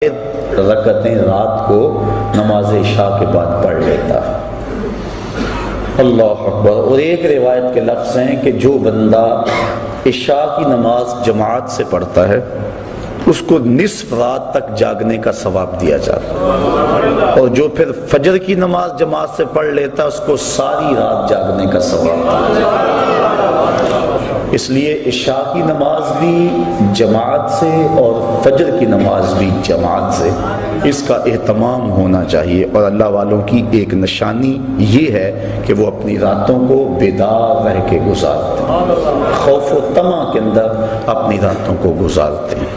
رکعتیں رات کو نماز عشاء کے بعد پڑھ لیتا ہے۔ اللہ اکبر۔ اور ایک روایت کے لفظ ہیں کہ جو بندہ عشاء کی نماز جماعت سے پڑھتا ہے اس کو نصف رات تک جاگنے کا ثواب دیا جاتا ہے، اور جو پھر فجر کی نماز جماعت سے پڑھ لیتا ہے اس کو ساری رات جاگنے کا ثواب دیا جاتا ہے۔ اس لیے عشاء کی نماز بھی جماعت سے اور فجر کی نماز بھی جماعت سے، اس کا اہتمام ہونا چاہیے۔ اور اللہ والوں کی ایک نشانی یہ ہے کہ وہ اپنی راتوں کو بیدار رہ کے گزارتے ہیں، خوف و طمع کے اندر اپنی راتوں کو گزارتے ہیں۔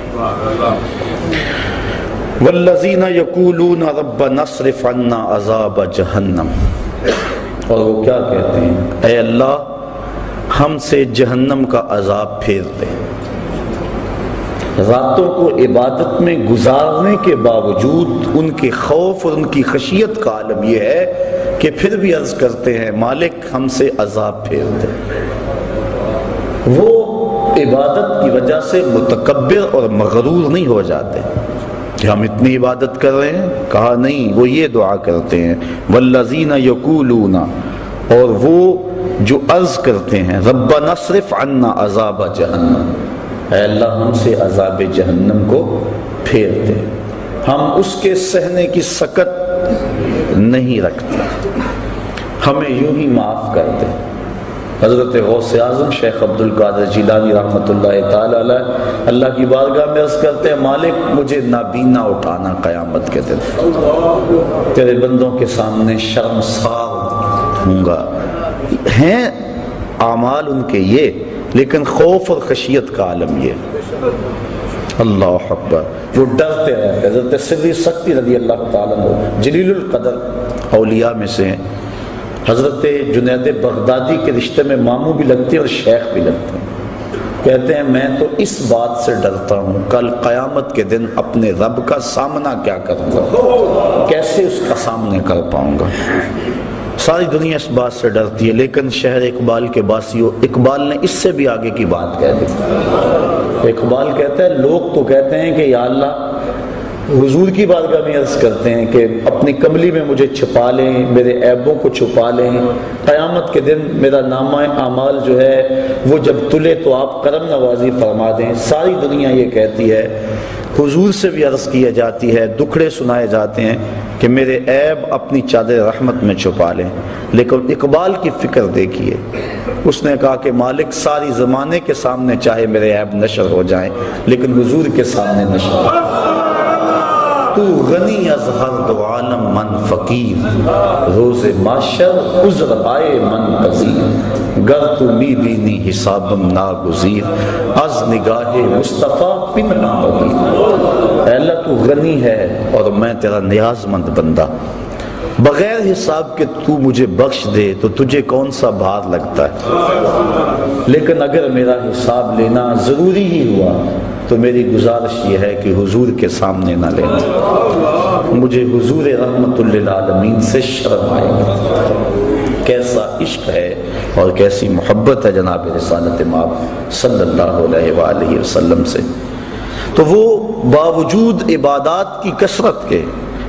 والذین یقولون ربنا اصرف عنا عذاب جہنم، اور وہ کیا کہتے ہیں؟ اے اللہ ہم سے جہنم کا عذاب پھیر دے۔ راتوں کو عبادت میں گزارنے کے باوجود ان کے خوف اور ان کی خشیت کا عالم یہ ہے کہ پھر بھی عرض کرتے ہیں مالک ہم سے عذاب پھیر دے۔ وہ عبادت کی وجہ سے متکبر اور مغرور نہیں ہو جاتے کہ ہم اتنی عبادت کر رہے ہیں، کہا نہیں، وہ یہ دعا کرتے ہیں والذین یقولون، اور وہ جو عرض کرتے ہیں ربنا اصرف عنا عذاب جہنم، اے اللہ ہم سے عذاب جہنم کو پھیر دے، ہم اس کے سہنے کی سکت نہیں رکھتے، ہمیں یوں ہی معاف کر دے۔ حضرت غوث اعظم شیخ عبد القادر جیلانی رحمۃ اللہ تعالی علیہ اللہ کی بارگاہ میں عرض کرتے ہیں مالک مجھے نابینا اٹھانا قیامت کے دن، تیرے بندوں کے سامنے شرمسار ہوں گا۔ ہیں اعمال ان کے یہ، لیکن خوف اور خشیت کا عالم یہ۔ اللہ اکبر۔ وہ ڈرتے رہتے۔ حضرت سری سکتی رضی اللہ تعالیٰ عنہ جلیل القدر اولیاء میں سے ہیں، حضرت جنید بغدادی کے رشتے میں ماموں بھی لگتے ہیں اور شیخ بھی لگتے ہیں۔ کہتے ہیں میں تو اس بات سے ڈرتا ہوں کل قیامت کے دن اپنے رب کا سامنا کیا کروں گا، کیسے اس کا سامنے کر پاؤں گا۔ ساری دنیا اس بات سے ڈرتی ہے، لیکن شہر اقبال کے باسیوں، اقبال نے اس سے بھی آگے کی بات کہہ دی۔ اقبال کہتا ہے لوگ تو کہتے ہیں کہ یا اللہ حضور کی بارگاہ میں عرض کرتے ہیں کہ اپنی کملی میں مجھے چھپا لیں، میرے عیبوں کو چھپا لیں، قیامت کے دن میرا نامہ اعمال جو ہے وہ جب تلے تو آپ کرم نوازی فرما دیں۔ ساری دنیا یہ کہتی ہے، حضور سے بھی عرض کیا جاتی ہے، دکھڑے سنائے جاتے ہیں کہ میرے عیب اپنی چادر رحمت میں چھپا لیں، لیکن اقبال کی فکر دیکھیے، اس نے کہا کہ مالک ساری زمانے کے سامنے چاہے میرے عیب نشر ہو جائیں لیکن حضور کے سامنے نشر ہو۔ تو غنی از ہر دو عالم من فقیر، روز محشر عذر آئے من پذیر، گر تو می بینی حسابم ناگزیر، از نگاہ مصطفیٰ پنہاں بگیر۔ اے اللہ تو غنی ہے اور میں تیرا نیاز مند بندہ، بغیر حساب کے تو مجھے بخش دے تو تجھے کون سا بھار لگتا ہے، لیکن اگر میرا حساب لینا ضروری ہی ہوا تو میری گزارش یہ ہے کہ حضور کے سامنے نہ لینا، مجھے حضور رحمت للعالمین سے شرم آئے گا۔ کیسا عشق ہے اور کیسی محبت ہے جناب رسالت مآب صلی اللہ علیہ وآلہ وسلم سے۔ تو وہ باوجود عبادات کی کثرت کے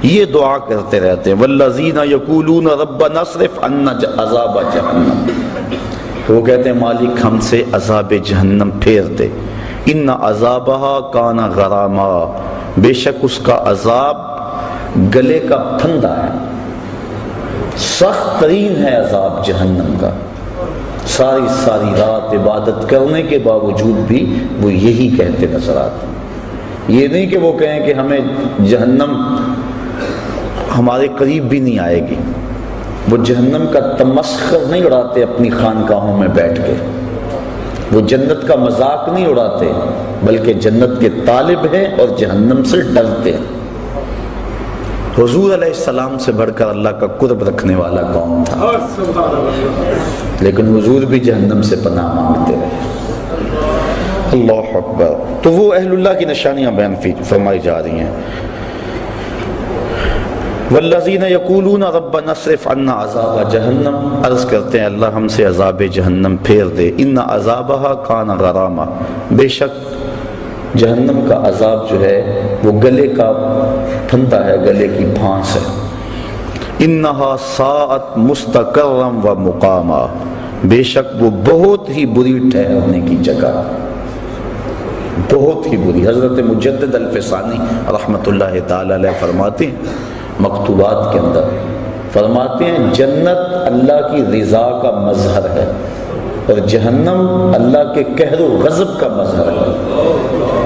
یہ دعا کرتے رہتے ہیں والذین یقولون ربنا اصرف عنا عذاب جہنم، وہ کہتے ہیں مالک ہم سے عذاب جہنم پھیر دے، ان عذابہا کان غراما، بے شک اس کا عذاب گلے کا پھندا ہے، سخت ترین ہے عذاب جہنم کا۔ ساری رات عبادت کرنے کے باوجود بھی وہ یہی کہتے نظر آتے ہیں۔ یہ نہیں کہ وہ کہیں کہ ہمیں جہنم ہمارے قریب بھی نہیں آئے گی، وہ جہنم کا تمسخر نہیں اڑاتے اپنی خانقاہوں میں بیٹھ کے، وہ جنت کا مذاق نہیں اڑاتے بلکہ جنت کے طالب ہیں اور جہنم سے ڈرتے ہیں۔ حضور علیہ السلام سے بڑھ کر اللہ کا قرب رکھنے والا کون تھا، لیکن حضور بھی جہنم سے پناہ مانگتے رہے۔ اللہ اکبر۔ تو وہ اہل اللہ کی نشانیاں بیان فرمائی جا رہی ہیں۔ والذین یقولون ربنا اصرف عنا عذاب جہنم، عرض کرتے ہیں اللہ ہم سے عذاب جہنم پھیر دے، ان عذابہا کان غراما، بے شک جہنم کا عذاب جو ہے وہ گلے کا پھندا ہے، گلے کی پھانس ہے۔ انہا ساعت مستقرم و مقاما، بے شک وہ بہت ہی بری ٹھہرنے کی جگہ، بہت ہی بری۔ حضرت مجدد الفسانی رحمۃ اللہ تعالی علیہ فرماتے ہیں مکتوبات کے اندر، فرماتے ہیں جنت اللہ کی رضا کا مظہر ہے اور جہنم اللہ کے قہر و غضب کا مظہر ہے۔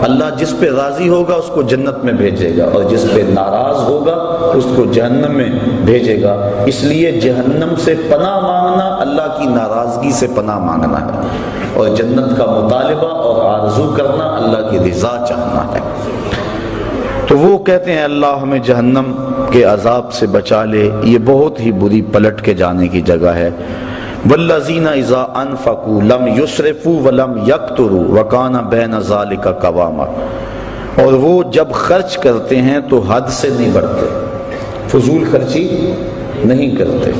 اللہ جس پہ راضی ہوگا اس کو جنت میں بھیجے گا، اور جس پہ ناراض ہوگا اس کو جہنم میں بھیجے گا۔ اس لیے جہنم سے پناہ مانگنا اللہ کی ناراضگی سے پناہ مانگنا ہے، اور جنت کا مطالبہ اور آرزو کرنا اللہ کی رضا چاہنا ہے۔ تو وہ کہتے ہیں اللہ ہمیں جہنم کے عذاب سے بچا لے، یہ بہت ہی بری پلٹ کے جانے کی جگہ ہے۔ والذین اذا انفقوا لم یسرفوا ولم یقتروا وکان بین ذلک قواما، اور وہ جب خرچ کرتے ہیں تو حد سے نہیں بڑھتے، فضول خرچی نہیں کرتے،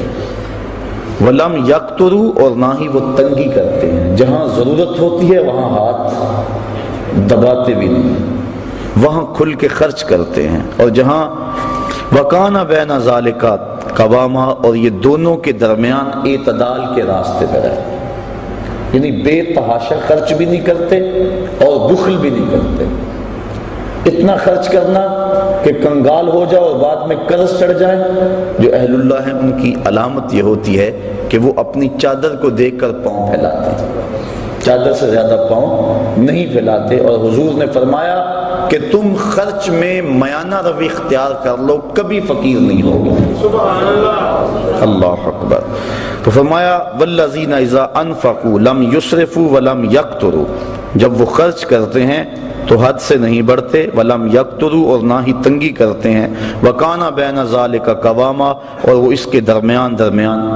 ولم یقتروا اور نہ ہی وہ تنگی کرتے ہیں، جہاں ضرورت ہوتی ہے وہاں ہاتھ دباتے بھی نہیں، وہاں کھل کے خرچ کرتے ہیں، اور جہاں وکان بین ذلک قواما، اور یہ دونوں کے درمیان اعتدال کے راستے پر ہے، یعنی بے تحاشا خرچ بھی نہیں کرتے اور بخل بھی نہیں کرتے۔ اتنا خرچ کرنا کہ کنگال ہو جائے اور بعد میں قرض چڑھ جائے۔ جو اہل اللہ ہیں ان کی علامت یہ ہوتی ہے کہ وہ اپنی چادر کو دیکھ کر پاؤں پھیلاتے ہیں، چادر سے زیادہ پاؤں نہیں پھیلاتے، اور حضور نے فرمایا کہ تم خرچ میں میانہ روی اختیار کر لو، کبھی فقیر نہیں ہوگے۔ سبحان اللہ، اللہ اکبر۔ تو فرمایا والذین اذا انفقوا لم یسرفوا ولم یقتروا، جب وہ خرچ کرتے ہیں تو حد سے نہیں بڑھتے، ولم یقتروا اور نہ ہی تنگی کرتے ہیں، وکان بین ذلک قواما اور وہ اس کے درمیان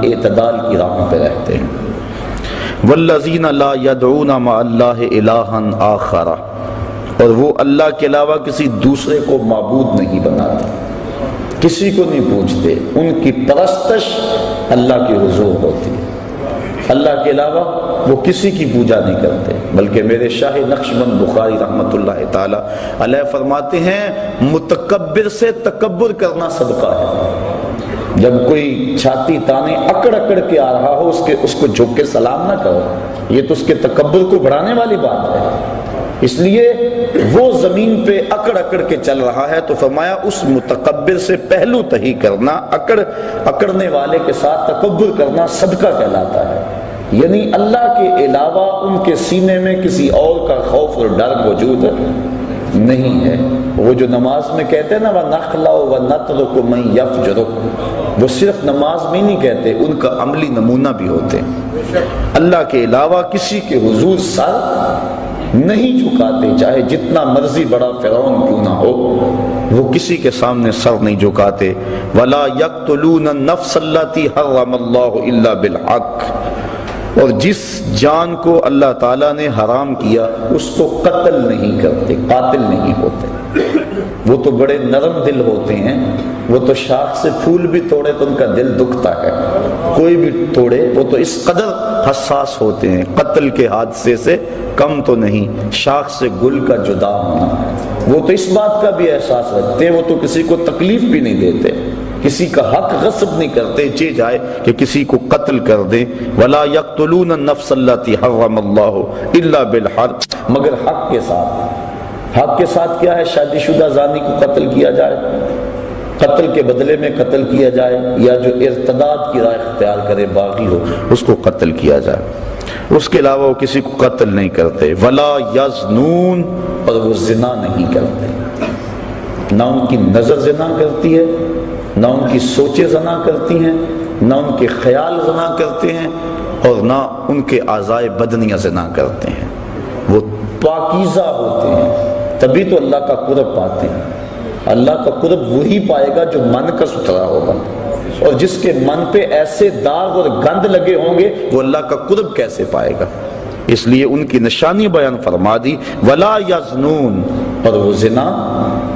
اعتدال کی راہ پہ رہتے ہیں۔ والذین لا یدعون مع اللہ الہا آخر، اور وہ اللہ کے علاوہ کسی دوسرے کو معبود نہیں بناتے، کسی کو نہیں پوچھتے، ان کی پرستش اللہ کے حضور ہوتی ہے، اللہ کے علاوہ وہ کسی کی پوجا نہیں کرتے۔ بلکہ میرے شاہ نقشبند بخاری رحمۃ اللہ تعالی علیہ فرماتے ہیں متکبر سے تکبر کرنا صدقہ ہے۔ جب کوئی چھاتی تانے اکڑ اکڑ کے آ رہا ہو اس کو جھک کے سلام نہ کرو، یہ تو اس کے تکبر کو بڑھانے والی بات ہے۔ اس لیے وہ زمین پہ اکڑ اکڑ کے چل رہا ہے تو فرمایا اس متکبر سے پہلو تہی کرنا، اکڑنے والے کے ساتھ تکبر کرنا صدقہ کہلاتا ہے، یعنی اللہ کے علاوہ ان کے سینے میں کسی اور کا خوف اور ڈر موجود نہیں ہے۔ وہ جو نماز میں کہتے ہیں نا وَنَخْلَعُ وَنَتْرُكُ مَن يَفْجُرُكُ، وہ صرف نماز میں نہیں کہتے، ان کا عملی نمونہ بھی ہوتے ہیں۔ اللہ کے علاوہ کسی کے حضور سر نہیں جھکاتے، چاہے جتنا مرضی بڑا فرعون کیوں نہ ہو، وہ کسی کے سامنے سر نہیں جھکاتے۔ وَلَا يَقْتُلُونَ النَّفْسَ الَّتِي حَرَّمَ اللَّهُ إِلَّا بِالْحَقِّ، اور جس جان کو اللہ تعالیٰ نے حرام کیا اس کو قتل نہیں کرتے، قاتل نہیں ہوتے۔ وہ تو بڑے نرم دل ہوتے ہیں، وہ تو شاخ سے پھول بھی توڑے تو ان کا دل دکھتا ہے، کوئی بھی توڑے، وہ تو اس قدر حساس ہوتے ہیں، قتل کے حادثے سے کم تو نہیں، شاخ سے گل کا جدا ہونا، وہ تو اس بات کا بھی احساس رکھتے ہیں، وہ تو کسی کو تکلیف بھی نہیں دیتے، کسی کا حق غصب نہیں کرتے، جائے کہ کسی کو قتل کر دیں۔ وَلَا يَقْتُلُونَ النَّفْسَ الَّتِي حَرَّمَ اللَّهُ إِلَّا بِالْحَقِّ، مگر حق کے ساتھ۔ حق کے ساتھ کیا ہے؟ شادی شدہ زانی کو قتل کیا جائے، قتل کے بدلے میں قتل کیا جائے، یا جو ارتداد کی راہ اختیار کرے باغی ہو اس کو قتل کیا جائے، اس کے علاوہ وہ کسی کو قتل نہیں کرتے۔ وَلَا يَزْنُونَ، اور وہ زنا نہیں کرتے، نہ ان کی نظر زنا کرتی ہے، نہ ان کی سوچیں زنا کرتی ہیں، نہ ان کے خیال زنا کرتے ہیں، اور نہ ان کے اعضائے بدنیاں زنا کرتے ہیں، وہ پاکیزہ ہوتے ہیں، تبھی تو اللہ کا قرب پاتے ہیں۔ اللہ کا قرب وہی پائے گا جو من کا ستھرا ہوگا، اور جس کے من پہ ایسے داغ اور گند لگے ہوں گے وہ اللہ کا قرب کیسے پائے گا؟ اس لیے ان کی نشانی بیان فرما دی، وَلَا يَزْنُونَ، اور وہ زنا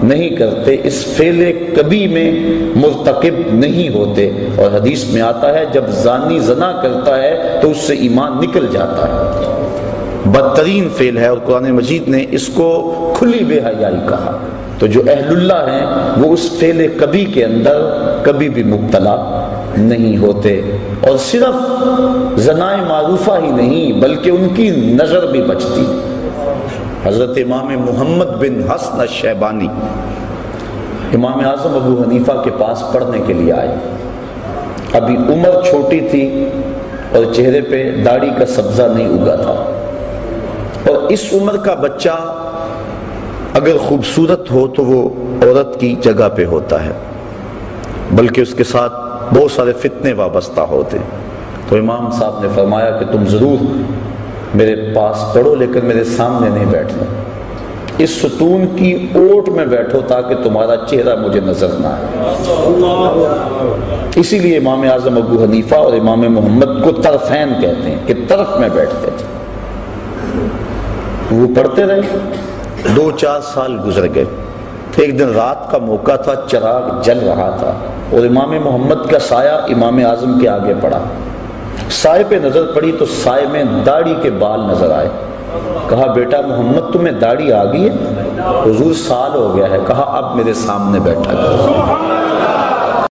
نہیں کرتے، اس فعل کبھی میں مرتکب نہیں ہوتے۔ اور حدیث میں آتا ہے جب زانی زنا کرتا ہے تو اس سے ایمان نکل جاتا ہے، بدترین فعل ہے، اور قرآن مجید نے اس کو کھلی بے حیائی کہا۔ تو جو اہل اللہ ہیں وہ اس فعل کبھی کے اندر کبھی بھی مبتلا نہیں ہوتے، اور صرف زنائے معروفہ ہی نہیں بلکہ ان کی نظر بھی بچتی۔ حضرت امام محمد بن حسن الشیبانی امام اعظم ابو حنیفہ کے پاس پڑھنے کے لیے آئے۔ ابھی عمر چھوٹی تھی اور چہرے پہ داڑھی کا سبزہ نہیں اگا تھا، اور اس عمر کا بچہ اگر خوبصورت ہو تو وہ عورت کی جگہ پہ ہوتا ہے، بلکہ اس کے ساتھ بہت سارے فتنے وابستہ ہوتے۔ تو امام صاحب نے فرمایا کہ تم ضرور میرے پاس پڑھو لیکن میرے سامنے نہیں بیٹھنا، اس ستون کی اوٹ میں بیٹھو تاکہ تمہارا چہرہ مجھے نظر نہ آئے۔ اسی لیے امام اعظم ابو حنیفہ اور امام محمد کو طرفین کہتے ہیں کہ طرف میں بیٹھتے تھے۔ وہ پڑھتے رہے، 2-4 سال گزر گئے۔ ایک دن رات کا موقع تھا، چراغ جل رہا تھا اور امام محمد کا سایہ امام اعظم کے آگے پڑا۔ سائے پہ نظر پڑی تو سائے میں داڑھی کے بال نظر آئے۔ کہا بیٹا محمد تمہیں داڑھی آ گئی ہے؟ حضور سال ہو گیا ہے۔ کہا اب میرے سامنے بیٹھا کرو۔